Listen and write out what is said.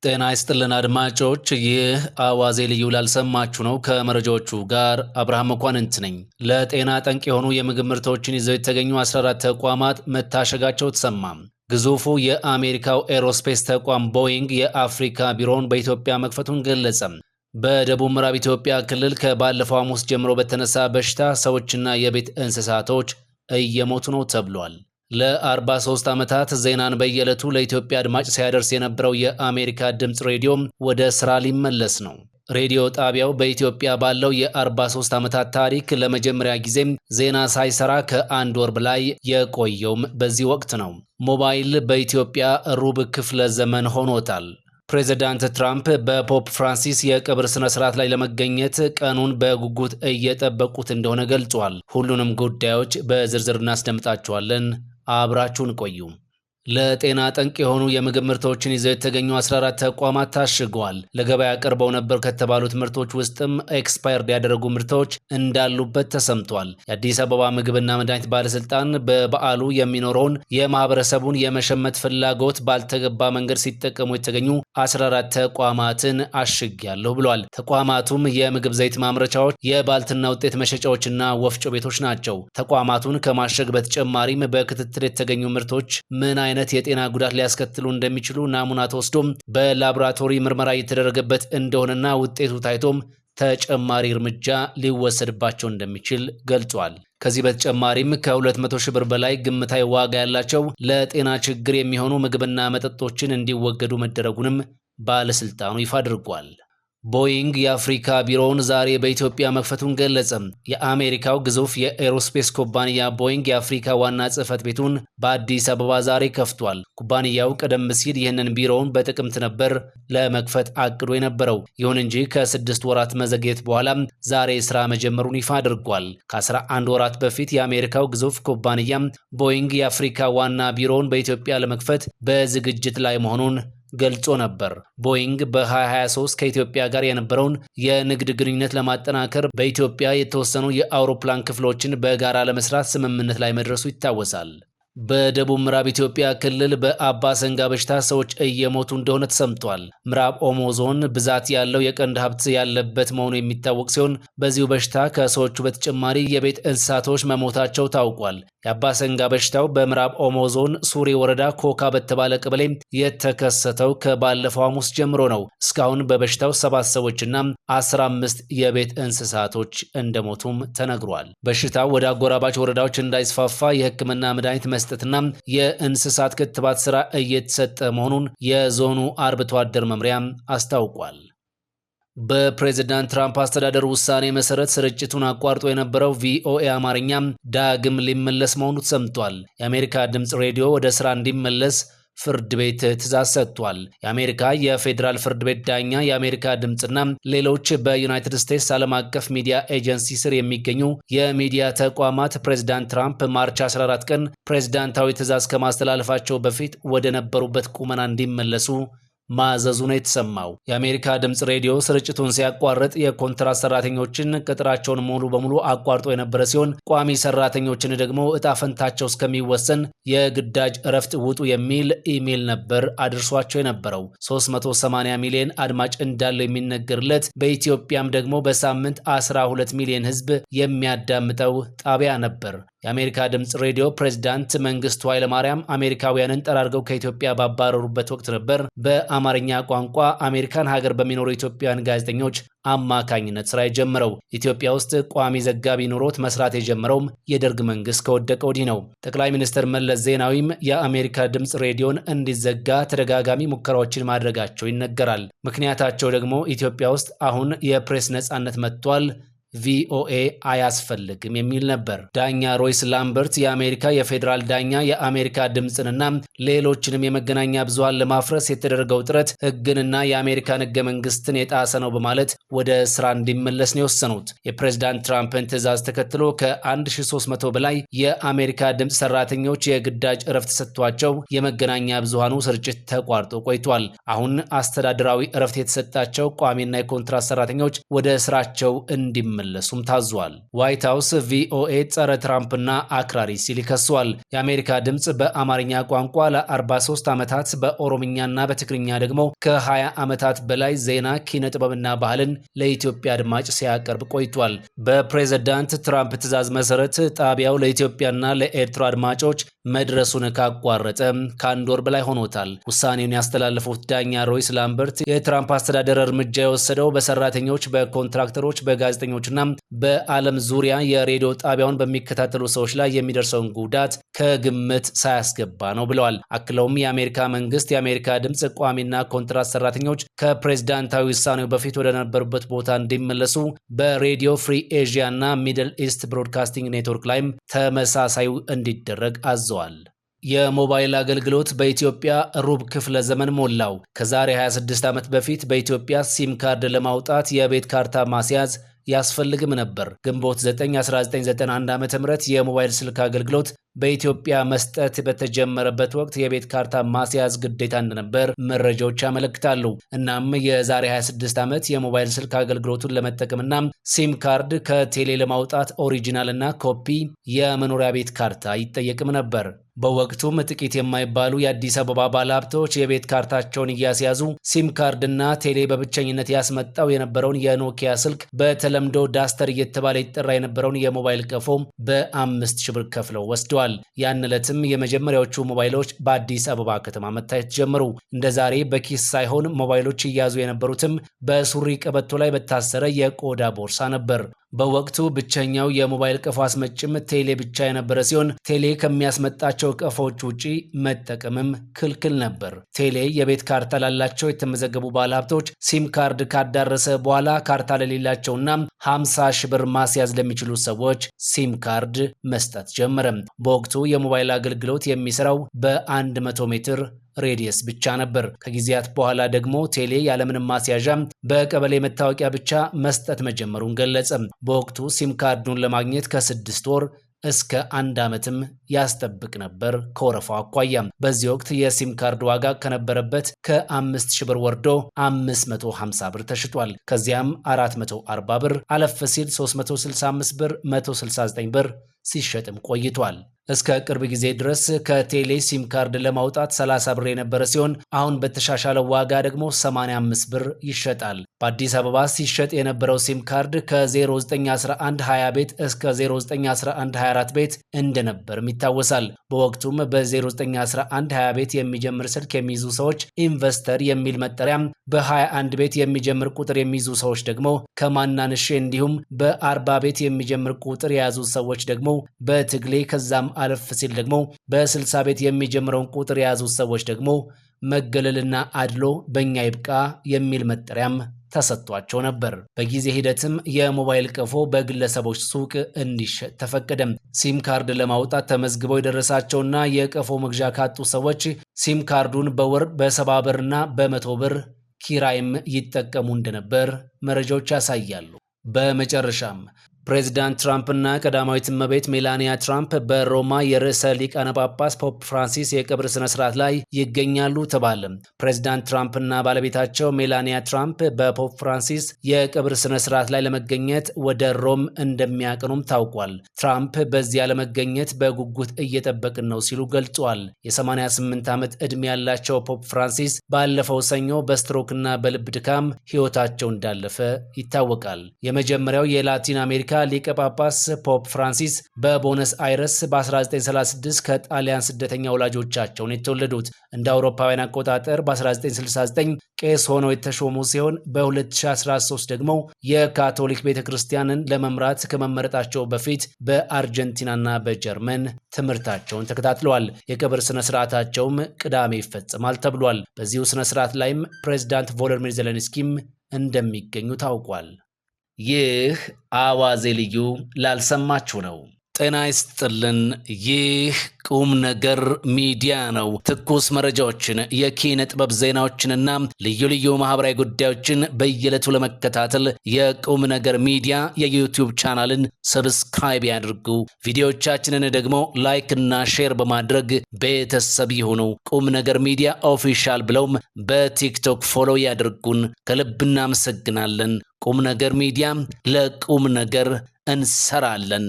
ጤና ይስጥልን አድማጮች፣ ይህ አዋዜ ልዩ ላልሰማችሁ ነው። ከመረጃዎቹ ጋር አብርሃም መኳንንት ነኝ። ለጤና ጠንቅ የሆኑ የምግብ ምርቶችን ይዘው የተገኙ 14 ተቋማት መታሸጋቸው ተሰማ። ግዙፉ የአሜሪካው ኤሮስፔስ ተቋም ቦይንግ የአፍሪካ ቢሮውን በኢትዮጵያ መክፈቱን ገለጸ። በደቡብ ምዕራብ ኢትዮጵያ ክልል ከባለፈው ሐሙስ ጀምሮ በተነሳ በሽታ ሰዎችና የቤት እንስሳቶች እየሞቱ ነው ተብሏል። ለ43 ዓመታት ዜናን በየዕለቱ ለኢትዮጵያ አድማጭ ሲያደርስ የነበረው የአሜሪካ ድምፅ ሬዲዮ ወደ ስራ ሊመለስ ነው። ሬዲዮ ጣቢያው በኢትዮጵያ ባለው የ43 ዓመታት ታሪክ ለመጀመሪያ ጊዜም ዜና ሳይሰራ ከአንድ ወር በላይ የቆየውም በዚህ ወቅት ነው። ሞባይል በኢትዮጵያ ሩብ ክፍለ ዘመን ሆኖታል። ፕሬዚዳንት ትራምፕ በፖፕ ፍራንሲስ የቀብር ስነ ስርዓት ላይ ለመገኘት ቀኑን በጉጉት እየጠበቁት እንደሆነ ገልጿል። ሁሉንም ጉዳዮች በዝርዝር እናስደምጣቸዋለን። አብራችሁን ቆዩ። ለጤና ጠንቅ የሆኑ የምግብ ምርቶችን ይዘው የተገኙ 14 ተቋማት ታሽገዋል። ለገበያ ቀርበው ነበር ከተባሉት ምርቶች ውስጥም ኤክስፓየርድ ያደረጉ ምርቶች እንዳሉበት ተሰምቷል። የአዲስ አበባ ምግብና መድኃኒት ባለስልጣን በበዓሉ የሚኖረውን የማህበረሰቡን የመሸመት ፍላጎት ባልተገባ መንገድ ሲጠቀሙ የተገኙ 14 ተቋማትን አሽጌያለሁ ብሏል። ተቋማቱም የምግብ ዘይት ማምረቻዎች፣ የባልትና ውጤት መሸጫዎችና ወፍጮ ቤቶች ናቸው። ተቋማቱን ከማሸግ በተጨማሪም በክትትል የተገኙ ምርቶች ምን አይነት የጤና ጉዳት ሊያስከትሉ እንደሚችሉ ናሙና ተወስዶም በላቦራቶሪ ምርመራ እየተደረገበት እንደሆነና ውጤቱ ታይቶም ተጨማሪ እርምጃ ሊወሰድባቸው እንደሚችል ገልጿል። ከዚህ በተጨማሪም ከ200 ሺህ ብር በላይ ግምታዊ ዋጋ ያላቸው ለጤና ችግር የሚሆኑ ምግብና መጠጦችን እንዲወገዱ መደረጉንም ባለስልጣኑ ይፋ አድርጓል። ቦይንግ የአፍሪካ ቢሮውን ዛሬ በኢትዮጵያ መክፈቱን ገለጸ። የአሜሪካው ግዙፍ የኤሮስፔስ ኩባንያ ቦይንግ የአፍሪካ ዋና ጽሕፈት ቤቱን በአዲስ አበባ ዛሬ ከፍቷል። ኩባንያው ቀደም ሲል ይህንን ቢሮውን በጥቅምት ነበር ለመክፈት አቅዶ የነበረው። ይሁን እንጂ ከ6 ወራት መዘግየት በኋላ ዛሬ ስራ መጀመሩን ይፋ አድርጓል። ከ11 ወራት በፊት የአሜሪካው ግዙፍ ኩባንያ ቦይንግ የአፍሪካ ዋና ቢሮውን በኢትዮጵያ ለመክፈት በዝግጅት ላይ መሆኑን ገልጾ ነበር። ቦይንግ በ2023 ከኢትዮጵያ ጋር የነበረውን የንግድ ግንኙነት ለማጠናከር በኢትዮጵያ የተወሰኑ የአውሮፕላን ክፍሎችን በጋራ ለመስራት ስምምነት ላይ መድረሱ ይታወሳል። በደቡብ ምዕራብ ኢትዮጵያ ክልል በአባ ሰንጋ በሽታ ሰዎች እየሞቱ እንደሆነ ተሰምቷል። ምዕራብ ኦሞ ዞን ብዛት ያለው የቀንድ ሀብት ያለበት መሆኑ የሚታወቅ ሲሆን በዚሁ በሽታ ከሰዎቹ በተጨማሪ የቤት እንስሳቶች መሞታቸው ታውቋል። የአባ ሰንጋ በሽታው በምዕራብ ኦሞ ዞን ሱሪ ወረዳ ኮካ በተባለ ቀበሌ የተከሰተው ከባለፈው ሐሙስ ጀምሮ ነው። እስካሁን በበሽታው 7 ሰዎችና 15 የቤት እንስሳቶች እንደሞቱም ተነግሯል። በሽታው ወደ አጎራባች ወረዳዎች እንዳይስፋፋ የሕክምና መድኃኒት መስጠትና የእንስሳት ክትባት ስራ እየተሰጠ መሆኑን የዞኑ አርብቶ አደር መምሪያ አስታውቋል። በፕሬዝዳንት ትራምፕ አስተዳደር ውሳኔ መሰረት ስርጭቱን አቋርጦ የነበረው ቪኦኤ አማርኛ ዳግም ሊመለስ መሆኑ ተሰምቷል። የአሜሪካ ድምፅ ሬዲዮ ወደ ስራ እንዲመለስ ፍርድ ቤት ትዕዛዝ ሰጥቷል። የአሜሪካ የፌዴራል ፍርድ ቤት ዳኛ የአሜሪካ ድምፅና ሌሎች በዩናይትድ ስቴትስ ዓለም አቀፍ ሚዲያ ኤጀንሲ ስር የሚገኙ የሚዲያ ተቋማት ፕሬዝዳንት ትራምፕ ማርች 14 ቀን ፕሬዝዳንታዊ ትዕዛዝ ከማስተላለፋቸው በፊት ወደ ነበሩበት ቁመና እንዲመለሱ ማዘዙ ነው የተሰማው። የአሜሪካ ድምፅ ሬዲዮ ስርጭቱን ሲያቋርጥ የኮንትራት ሰራተኞችን ቅጥራቸውን ሙሉ በሙሉ አቋርጦ የነበረ ሲሆን ቋሚ ሰራተኞችን ደግሞ እጣ ፈንታቸው እስከሚወሰን የግዳጅ እረፍት ውጡ የሚል ኢሜል ነበር አድርሷቸው የነበረው። 380 ሚሊዮን አድማጭ እንዳለው የሚነገርለት በኢትዮጵያም ደግሞ በሳምንት 12 ሚሊዮን ሕዝብ የሚያዳምጠው ጣቢያ ነበር። የአሜሪካ ድምፅ ሬዲዮ ፕሬዝዳንት መንግስቱ ኃይለማርያም አሜሪካውያንን ጠራርገው ከኢትዮጵያ ባባረሩበት ወቅት ነበር በአማርኛ ቋንቋ አሜሪካን ሀገር በሚኖሩ ኢትዮጵያውያን ጋዜጠኞች አማካኝነት ስራ የጀመረው። ኢትዮጵያ ውስጥ ቋሚ ዘጋቢ ኑሮት መስራት የጀመረውም የደርግ መንግስት ከወደቀ ወዲህ ነው። ጠቅላይ ሚኒስትር መለስ ዜናዊም የአሜሪካ ድምፅ ሬዲዮን እንዲዘጋ ተደጋጋሚ ሙከራዎችን ማድረጋቸው ይነገራል። ምክንያታቸው ደግሞ ኢትዮጵያ ውስጥ አሁን የፕሬስ ነጻነት መጥቷል፣ ቪኦኤ አያስፈልግም የሚል ነበር። ዳኛ ሮይስ ላምበርት የአሜሪካ የፌዴራል ዳኛ የአሜሪካ ድምፅንና ሌሎችንም የመገናኛ ብዙሃን ለማፍረስ የተደረገው ጥረት ሕግንና የአሜሪካን ሕገ መንግስትን የጣሰ ነው በማለት ወደ ስራ እንዲመለስ ነው የወሰኑት። የፕሬዝዳንት ትራምፕን ትዕዛዝ ተከትሎ ከ1300 በላይ የአሜሪካ ድምፅ ሰራተኞች የግዳጅ እረፍት ሰጥቷቸው የመገናኛ ብዙሃኑ ስርጭት ተቋርጦ ቆይቷል። አሁን አስተዳደራዊ እረፍት የተሰጣቸው ቋሚና የኮንትራት ሰራተኞች ወደ ስራቸው እንዲመለሱ እንዲመለሱም ታዟል። ዋይት ሀውስ ቪኦኤ ጸረ ትራምፕና አክራሪ ሲል ይከሷል። የአሜሪካ ድምፅ በአማርኛ ቋንቋ ለ43 ዓመታት በኦሮምኛና በትግርኛ ደግሞ ከ20 ዓመታት በላይ ዜና፣ ኪነ ጥበብና ባህልን ለኢትዮጵያ አድማጭ ሲያቀርብ ቆይቷል። በፕሬዝዳንት ትራምፕ ትዕዛዝ መሰረት ጣቢያው ለኢትዮጵያና ለኤርትራ አድማጮች መድረሱን ካቋረጠ ከአንድ ወር በላይ ሆኖታል። ውሳኔውን ያስተላለፉት ዳኛ ሮይስ ላምበርት የትራምፕ አስተዳደር እርምጃ የወሰደው በሰራተኞች፣ በኮንትራክተሮች፣ በጋዜጠኞችና በዓለም ዙሪያ የሬዲዮ ጣቢያውን በሚከታተሉ ሰዎች ላይ የሚደርሰውን ጉዳት ከግምት ሳያስገባ ነው ብለዋል። አክለውም የአሜሪካ መንግስት የአሜሪካ ድምፅ ቋሚና ኮንትራት ሰራተኞች ከፕሬዝዳንታዊ ውሳኔው በፊት ወደ ነበሩበት ቦታ እንዲመለሱ በሬዲዮ ፍሪ ኤዥያ እና ሚድል ኢስት ብሮድካስቲንግ ኔትወርክ ላይም ተመሳሳዩ እንዲደረግ አዘዋል። የሞባይል አገልግሎት በኢትዮጵያ ሩብ ክፍለ ዘመን ሞላው። ከዛሬ 26 ዓመት በፊት በኢትዮጵያ ሲም ካርድ ለማውጣት የቤት ካርታ ማስያዝ ያስፈልግም ነበር። ግንቦት 9 1991 ዓ.ም የሞባይል ስልክ አገልግሎት በኢትዮጵያ መስጠት በተጀመረበት ወቅት የቤት ካርታ ማስያዝ ግዴታ እንደነበር መረጃዎች ያመለክታሉ። እናም የዛሬ 26 ዓመት የሞባይል ስልክ አገልግሎቱን ለመጠቀምና ሲም ካርድ ከቴሌ ለማውጣት ኦሪጂናል እና ኮፒ የመኖሪያ ቤት ካርታ ይጠየቅም ነበር። በወቅቱም ጥቂት የማይባሉ የአዲስ አበባ ባለሀብቶች የቤት ካርታቸውን እያስያዙ ሲም ካርድና ቴሌ በብቸኝነት ያስመጣው የነበረውን የኖኪያ ስልክ በተለምዶ ዳስተር እየተባለ ይጠራ የነበረውን የሞባይል ቀፎ በ5000 ብር ከፍለው ወስደዋል። ያን ዕለትም የመጀመሪያዎቹ ሞባይሎች በአዲስ አበባ ከተማ መታየት ጀመሩ። እንደ ዛሬ በኪስ ሳይሆን ሞባይሎች እያዙ የነበሩትም በሱሪ ቀበቶ ላይ በታሰረ የቆዳ ቦርሳ ነበር። በወቅቱ ብቸኛው የሞባይል ቀፎ አስመጭም ቴሌ ብቻ የነበረ ሲሆን ቴሌ ከሚያስመጣቸው ቀፎዎች ውጪ መጠቀምም ክልክል ነበር። ቴሌ የቤት ካርታ ላላቸው የተመዘገቡ ባለሀብቶች ሲም ካርድ ካዳረሰ በኋላ ካርታ ለሌላቸውና 50,000 ብር ማስያዝ ለሚችሉ ሰዎች ሲም ካርድ መስጠት ጀመረ። በወቅቱ የሞባይል አገልግሎት የሚሰራው በ100 ሜትር ሬዲየስ ብቻ ነበር። ከጊዜያት በኋላ ደግሞ ቴሌ ያለምንም ማስያዣ በቀበሌ መታወቂያ ብቻ መስጠት መጀመሩን ገለጸ። በወቅቱ ሲም ካርዱን ለማግኘት ከ6 ወር እስከ 1 ዓመትም ያስጠብቅ ነበር ከወረፋው አኳያ። በዚህ ወቅት የሲም ካርድ ዋጋ ከነበረበት ከ5000 ብር ወርዶ 550 ብር ተሽጧል። ከዚያም 440 ብር፣ አለፍ ሲል 365 ብር፣ 169 ብር ሲሸጥም ቆይቷል። እስከ ቅርብ ጊዜ ድረስ ከቴሌ ሲም ካርድ ለማውጣት 30 ብር የነበረ ሲሆን አሁን በተሻሻለው ዋጋ ደግሞ 85 ብር ይሸጣል። በአዲስ አበባ ሲሸጥ የነበረው ሲም ካርድ ከ0911 20 ቤት እስከ 0911 24 ቤት እንደነበርም ይታወሳል። በወቅቱም በ0911 20 ቤት የሚጀምር ስልክ የሚይዙ ሰዎች ኢንቨስተር የሚል መጠሪያም፣ በ21 ቤት የሚጀምር ቁጥር የሚይዙ ሰዎች ደግሞ ከማናንሼ፣ እንዲሁም በ40 ቤት የሚጀምር ቁጥር የያዙ ሰዎች ደግሞ በትግሌ፣ ከዛም አለፍ ሲል ደግሞ በ60 ቤት የሚጀምረውን ቁጥር የያዙ ሰዎች ደግሞ መገለልና አድሎ በእኛ ይብቃ የሚል መጠሪያም ተሰጥቷቸው ነበር። በጊዜ ሂደትም የሞባይል ቀፎ በግለሰቦች ሱቅ እንዲሸጥ ተፈቀደም። ሲም ካርድ ለማውጣት ተመዝግበው የደረሳቸውና የቀፎ መግዣ ካጡ ሰዎች ሲም ካርዱን በወር በ70 ብርና በ100 ብር ኪራይም ይጠቀሙ እንደነበር መረጃዎች ያሳያሉ። በመጨረሻም ፕሬዚዳንት ትራምፕ እና ቀዳማዊት እመቤት ሜላኒያ ትራምፕ በሮማ የርዕሰ ሊቃነ ጳጳስ ፖፕ ፍራንሲስ የቀብር ስነ ስርዓት ላይ ይገኛሉ ተባለ። ፕሬዚዳንት ትራምፕ እና ባለቤታቸው ሜላኒያ ትራምፕ በፖፕ ፍራንሲስ የቀብር ስነ ስርዓት ላይ ለመገኘት ወደ ሮም እንደሚያቀኑም ታውቋል። ትራምፕ በዚያ ለመገኘት በጉጉት እየጠበቅን ነው ሲሉ ገልጿል። የ88 ዓመት ዕድሜ ያላቸው ፖፕ ፍራንሲስ ባለፈው ሰኞ በስትሮክና በልብ ድካም ሕይወታቸው እንዳለፈ ይታወቃል። የመጀመሪያው የላቲን አሜሪካ ሊቀ ጳጳስ ፖፕ ፍራንሲስ በቦነስ አይረስ በ1936 ከጣሊያን ስደተኛ ወላጆቻቸውን የተወለዱት። እንደ አውሮፓውያን አቆጣጠር በ1969 ቄስ ሆነው የተሾሙ ሲሆን በ2013 ደግሞ የካቶሊክ ቤተክርስቲያንን ለመምራት ከመመረጣቸው በፊት በአርጀንቲናና በጀርመን ትምህርታቸውን ተከታትለዋል። የቀብር ስነ ስርዓታቸውም ቅዳሜ ይፈጸማል ተብሏል። በዚሁ ስነ ስርዓት ላይም ፕሬዝዳንት ቮሎዲሚር ዜሌንስኪም እንደሚገኙ ታውቋል። ይህ አዋዜ ልዩ ላልሰማችሁ ነው። ጤና ይስጥልን። ይህ ቁም ነገር ሚዲያ ነው። ትኩስ መረጃዎችን፣ የኪነ ጥበብ ዜናዎችንና ልዩ ልዩ ማህበራዊ ጉዳዮችን በየዕለቱ ለመከታተል የቁም ነገር ሚዲያ የዩቲዩብ ቻናልን ሰብስክራይብ ያድርጉ። ቪዲዮዎቻችንን ደግሞ ላይክ እና ሼር በማድረግ ቤተሰብ ይሁኑ። ቁም ነገር ሚዲያ ኦፊሻል ብለውም በቲክቶክ ፎሎ ያድርጉን። ከልብ እናመሰግናለን። ቁም ነገር ሚዲያ ለቁም ነገር እንሰራለን።